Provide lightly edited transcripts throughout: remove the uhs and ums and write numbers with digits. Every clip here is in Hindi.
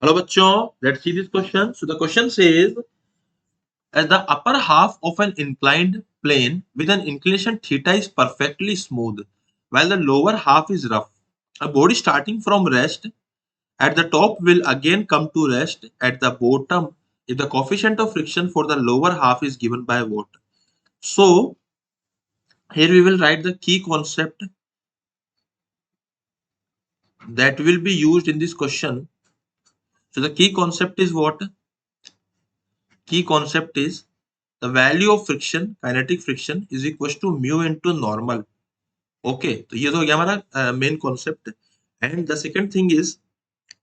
Hello bachcho, let's see this question. So the question says, as the upper half of an inclined plane with an inclination theta is perfectly smooth, while the lower half is rough. A body starting from rest at the top will again come to rest at the bottom if the coefficient of friction for the lower half is given by what? So here we will write the key concept that will be used in this question. So the key concept is what? Key concept is the value of friction, kinetic friction is equals to mu into normal. Okay तो ये तो हो गया हमारा main concept and the second thing is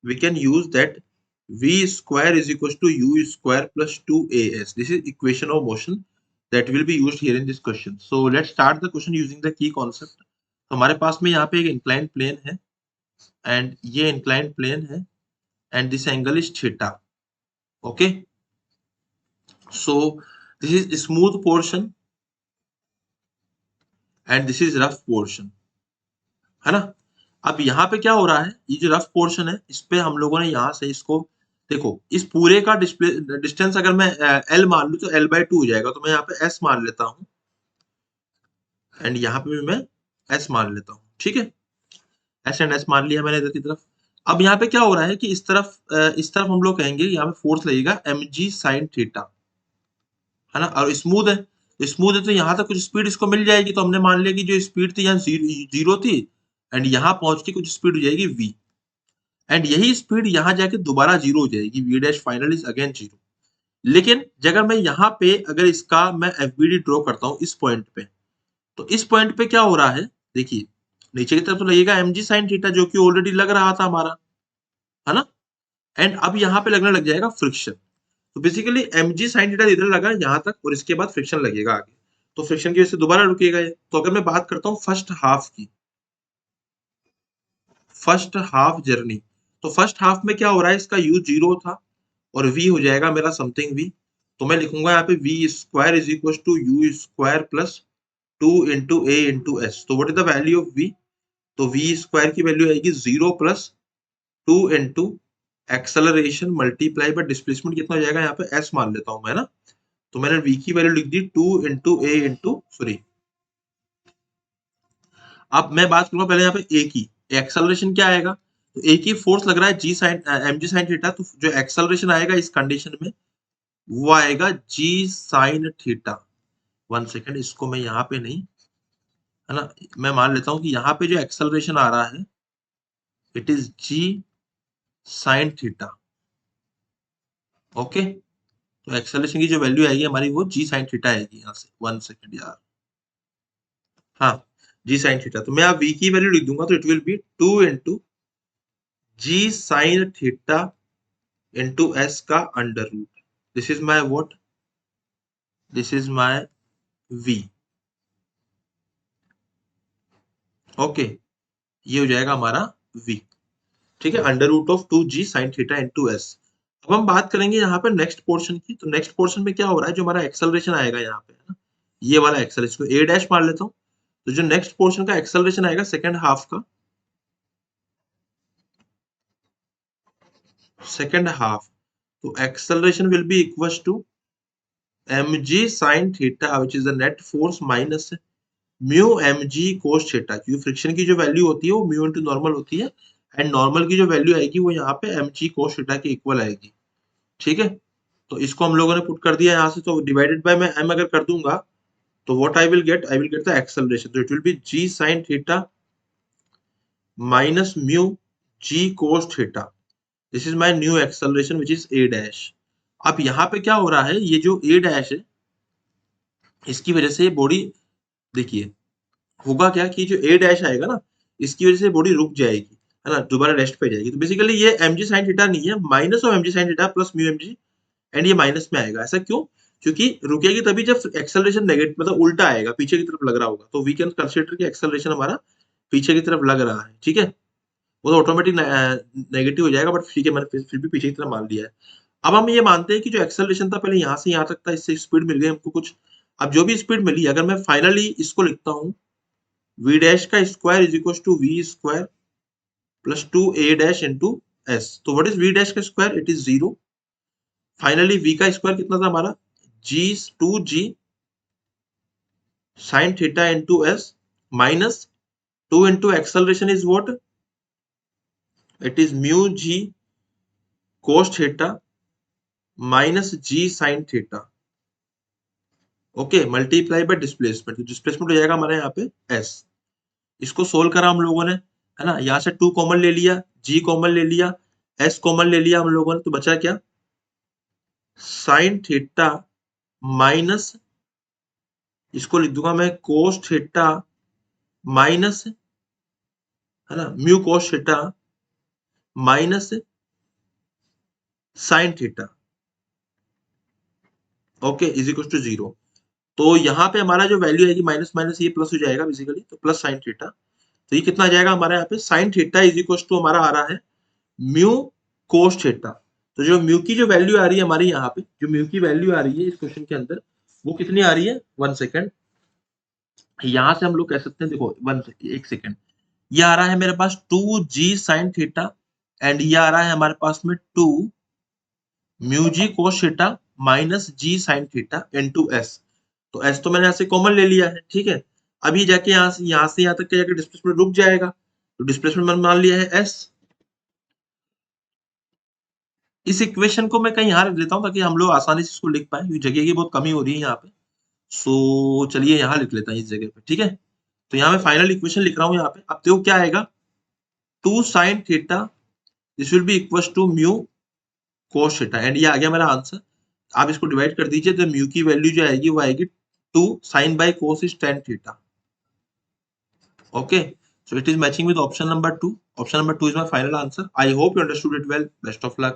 we can use that v square is equals to u square plus 2as. This is equation of motion that will be used here in this question. So let's start the question using the key concept. तो हमारे पास में यहाँ पे एक इंक्लाइंड प्लेन है एंड ये इंक्लाइंड प्लेन है and this angle is theta. Okay so this is smooth portion and this is rough portion, है ना. अब यहाँ पे क्या हो रहा है, ये जो रफ पोर्शन है इस पे हम लोगों ने यहाँ से इसको देखो, इस पूरे का डिस्टेंस अगर मैं एल मान लूं तो एल बाई 2 हो जाएगा, तो मैं यहाँ पे एस मान लेता हूँ एंड यहाँ पे भी मैं एस मान लेता हूँ. ठीक है, एस एंड एस मान लिया मैंने इधर की तरफ. अब यहाँ पे क्या हो रहा है कि इस तरफ हम लोग कहेंगे यहाँ पे फोर्स लगेगा एम जी साइन थीटा, है ना. और स्मूथ है, स्मूथ है तो यहाँ तक कुछ स्पीड इसको मिल जाएगी. तो हमने मान लिया कि जो स्पीड थी यहाँ जीरो थी एंड यहाँ पहुंच के कुछ स्पीड हो जाएगी v एंड यही स्पीड यहाँ जाके दोबारा जीरो हो जाएगी, v dash final is again zero. लेकिन अगर मैं यहाँ पे अगर इसका मैं एफबीडी ड्रॉ करता हूँ इस पॉइंट पे, तो इस पॉइंट पे क्या हो रहा है, देखिए नीचे की तरफ तो लगेगा एम जी साइन थीटा जो कि ऑलरेडी लग रहा था हमारा, है ना. एंड अब यहाँ पे लगने लग जाएगा फ्रिक्शन. तो basically M G sine theta इधर लगा यहाँ तक और इसके बाद फ्रिक्शन लगेगा आगे, तो फ्रिक्शन की वजह से दोबारा रुकेगा ये. तो अगर मैं बात करता हूँ फर्स्ट हाफ की, फर्स्ट हाफ जर्नी, तो फर्स्ट हाफ में क्या हो रहा है, इसका u जीरो था और v हो जाएगा मेरा समथिंग v. तो मैं लिखूंगा यहाँ पे v square is equal to u square plus 2 into a into S. तो what is the value of v? तो v स्क्वायर की वैल्यू आएगी 0 plus 2 into acceleration multiply by displacement कितना हो जाएगा, यहाँ पे s मान लेता हूँ मैं ना. तो मैंने v की वैल्यू लिख दी 2 इंटू a इंटू सॉरी. अब मैं बात करूंगा पहले यहाँ पे a की. एक्सेलरेशन क्या आएगा, तो a की फोर्स लग रहा है g sine M G sine theta, तो जो एक्सेलरेशन आएगा इस कंडीशन में वो आएगा g साइन थीटा. 1 सेकंड, इसको मैं यहाँ पे नहीं, है ना, मैं मान लेता हूँ कि यहाँ पे जो एक्सेलरेशन आ रहा है it is g sine theta. Okay, तो एक्सेलरेशन की जो वैल्यू आएगी हमारी वो g साइन थीटा आएगी यहाँ से. 1 सेकंड यार, हाँ g साइन थीटा. तो मैं यहाँ v की वैल्यू लिख दूंगा तो it will be 2 into g sine theta into s का under root. This is my what, this is my v. Okay, ये हो जाएगा हमारा v. ठीक है, under root of 2g sine theta into S. अब हम बात करेंगे यहाँ पे नेक्स्ट पोर्शन की. तो नेक्स्ट पोर्शन में क्या हो रहा है, जो हमारा एक्सेलरेशन आएगा यहाँ पे, है ना, ये वाला एक्सेलरेशन को a डैश मान लेता हूँ. तो जो नेक्स्ट पोर्शन का एक्सेलरेशन आएगा सेकेंड हाफ का, सेकेंड हाफ, तो acceleration will be equal to mg sin theta which is the net force minus mu mg cos theta. क्योंकि फ्रिक्शन की जो वैल्यू होती है वो म्यू इनटू नॉर्मल होती है एंड नॉर्मल की जो वैल्यू आएगी वो यहाँ पे mg cos theta के इक्वल आएगी. ठीक है, तो इसको हम लोगों ने पुट कर दिया यहाँ से. तो डिवाइडेड बाय मैं m अगर कर दूंगा तो what I will get the acceleration. तो it will be g sin theta minus mu g cos theta. This is my new acceleration which is a dash. अब यहाँ पे क्या हो रहा है, ये जो a डैश है इसकी वजह से बॉडी, देखिए होगा क्या कि जो a डैश आएगा ना इसकी वजह से बॉडी रुक जाएगी, है ना, दोबारा रेस्ट पे जाएगी. तो बेसिकली ये mg sin थीटा नहीं है, minus of mg sin theta plus mu mg and ये माइनस में आएगा. ऐसा क्यों? क्योंकि रुकेगी तभी जब एक्सेलरेशन नेगेटिव मतलब उल्टा आएगा, पीछे की तरफ लग रहा होगा. तो वी कैन कंसीडर कि एक्सेलरेशन हमारा पीछे की तरफ लग रहा है. ठीक है, वो तो ऑटोमेटिक नेगेटिव हो जाएगा, बट ठीक है मैंने फिर भी पीछे की तरफ मान लिया है. अब हम ये मानते हैं कि जो एक्सेलरेशन था पहले यहाँ से यहाँ तक था, इससे स्पीड मिल गई हमको कुछ. अब जो भी स्पीड मिली अगर मैं फाइनली इसको लिखता हूँ v डैश का square is equal to v square plus 2a dash into S. तो व्हाट इज वी डैश का square? It is 0। Finally V का स्क्वायर कितना था हमारा? G 2g sin theta into S minus 2 into acceleration is what? It is mu g cos theta minus g sin theta. Okay, multiply by displacement. Displacement हो जाएगा हमारे यहाँ पे s। इसको सोल्व करा हम लोगों ने, है ना। यहाँ से 2 कॉमन ले लिया, g कॉमन ले लिया, s कॉमन ले लिया हम लोगों ने, तो बचा क्या? sin थीटा माइनस, इसको लिख दूंगा मैं cos थीटा माइनस, है ना, mu cos theta minus sin theta, okay, is equal to 0। तो यहाँ पे हमारा जो वैल्यू आएगी माइनस माइनस ये प्लस हो जाएगा बेसिकली, तो प्लस साइन थीटा। तो ये कितना आ जाएगा हमारा यहाँ पे? Sine theta is equal to हमारा आ रहा है म्यू कोस थीटा। तो जो म्यू की जो वैल्यू आ रही है हमारी यहाँ पे, जो म्यू की वैल्यू आ रही है इस क्वेश्चन के अंदर, वो कितनी आ रही है? 1 सेकेंड। यहाँ से हम लोग कह सकते हैं, देखो 1 सेकेंड, ये आ रहा है मेरे पास 2g साइन थीटा एंड ये आ रहा है हमारे पास में 2 mu G cos theta minus जी साइन थीटा इनटू एस। तो एस तो मैंने ऐसे कॉमन ले लिया है, ठीक है। अभी जाके यहाँ से यहाँ तक के जाके डिस्प्लेसमेंट रुक जाएगा, तो डिस्प्लेसमेंट मैंने मान लिया है एस। इस इक्वेशन को मैं कहीं यहाँ रख देता हूँ ताकि हम लोग आसानी से इसको लिख पाए, क्योंकि जगह की बहुत कमी हो रही है यहाँ पे। सो चलिए यहाँ लिख लेता हूँ इस जगह पे, ठीक है। तो यहाँ मैं फाइनल इक्वेशन लिख रहा हूँ यहाँ पे। अब देखो क्या आएगा, 2 sine theta this will be equal to mu cos theta, and ये आ गया मेरा आंसर। आप इसको डिवाइड कर दीजिए, तो म्यू की वैल्यू जो आएगी वो आएगी 2 sine by cos is tan theta. Okay, so it is matching with option number 2. Option number 2 is my final answer. I hope you understood it well. Best of luck.